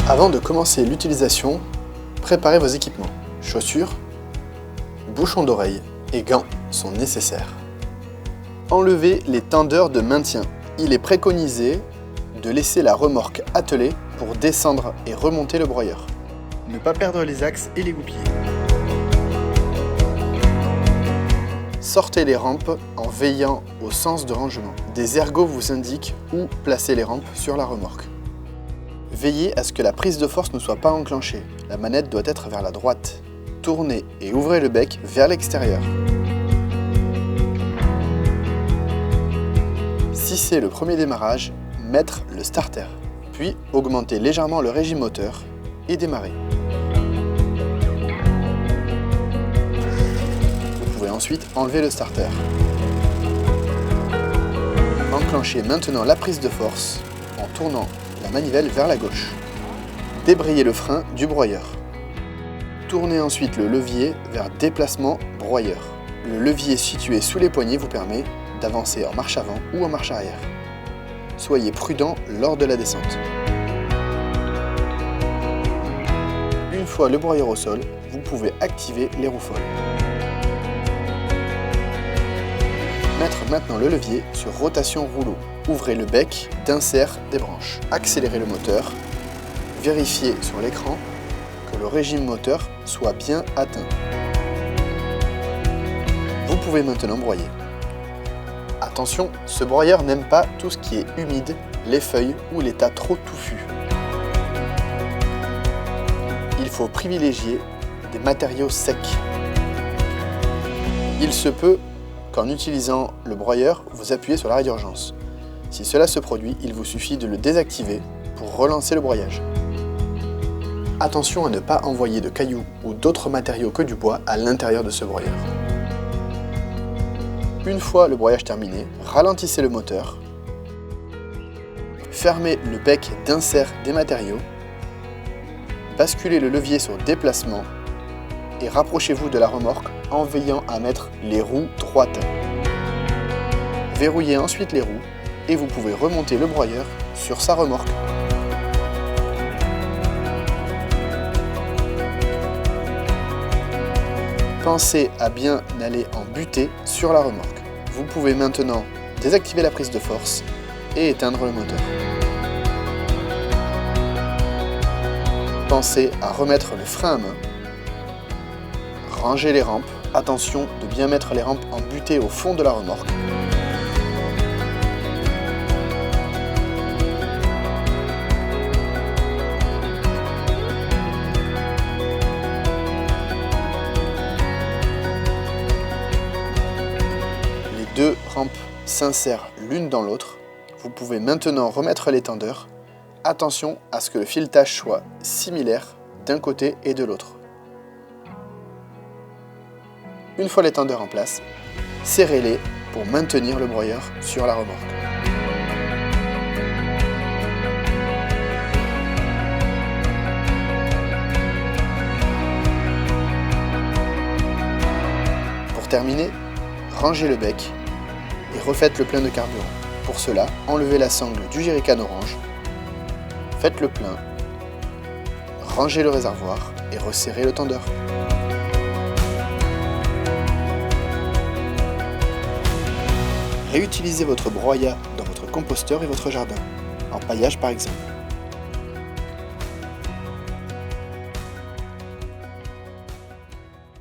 Avant de commencer l'utilisation, préparez vos équipements. Chaussures, bouchons d'oreille et gants sont nécessaires. Enlevez les tendeurs de maintien. Il est préconisé de laisser la remorque attelée pour descendre et remonter le broyeur. Ne pas perdre les axes et les goupilles. Sortez les rampes en veillant au sens de rangement. Des ergots vous indiquent où placer les rampes sur la remorque. Veillez à ce que la prise de force ne soit pas enclenchée. La manette doit être vers la droite. Tournez et ouvrez le bec vers l'extérieur. Si c'est le premier démarrage, mettre le starter. Puis augmenter légèrement le régime moteur et démarrer. Vous pouvez ensuite enlever le starter. Enclenchez maintenant la prise de force en tournant la manivelle vers la gauche. Débrayez le frein du broyeur. Tournez ensuite le levier vers déplacement broyeur. Le levier situé sous les poignets vous permet d'avancer en marche avant ou en marche arrière. Soyez prudent lors de la descente. Une fois le broyeur au sol, vous pouvez activer les roues folles. Mettre maintenant le levier sur rotation rouleau. Ouvrez le bec d'insert des branches. Accélérez le moteur. Vérifiez sur l'écran que le régime moteur soit bien atteint. Vous pouvez maintenant broyer. Attention, ce broyeur n'aime pas tout ce qui est humide, les feuilles ou l'état trop touffu. Il faut privilégier des matériaux secs. Il se peut qu'en utilisant le broyeur, vous appuyez sur l'arrêt d'urgence. Si cela se produit, il vous suffit de le désactiver pour relancer le broyage. Attention à ne pas envoyer de cailloux ou d'autres matériaux que du bois à l'intérieur de ce broyeur. Une fois le broyage terminé, ralentissez le moteur, fermez le bec d'insert des matériaux, basculez le levier sur déplacement et rapprochez-vous de la remorque en veillant à mettre les roues droites. Verrouillez ensuite les roues et vous pouvez remonter le broyeur sur sa remorque. Pensez à bien aller en butée sur la remorque. Vous pouvez maintenant désactiver la prise de force et éteindre le moteur. Pensez à remettre le frein à main. Rangez les rampes. Attention de bien mettre les rampes en butée au fond de la remorque. Deux rampes s'insèrent l'une dans l'autre. Vous pouvez maintenant remettre les tendeurs. Attention à ce que le filetage soit similaire d'un côté et de l'autre. Une fois les tendeurs en place, serrez-les pour maintenir le broyeur sur la remorque. Pour terminer, rangez le bec et refaites le plein de carburant. Pour cela, enlevez la sangle du jerrycan orange, faites le plein, rangez le réservoir et resserrez le tendeur. Réutilisez votre broyat dans votre composteur et votre jardin, en paillage par exemple.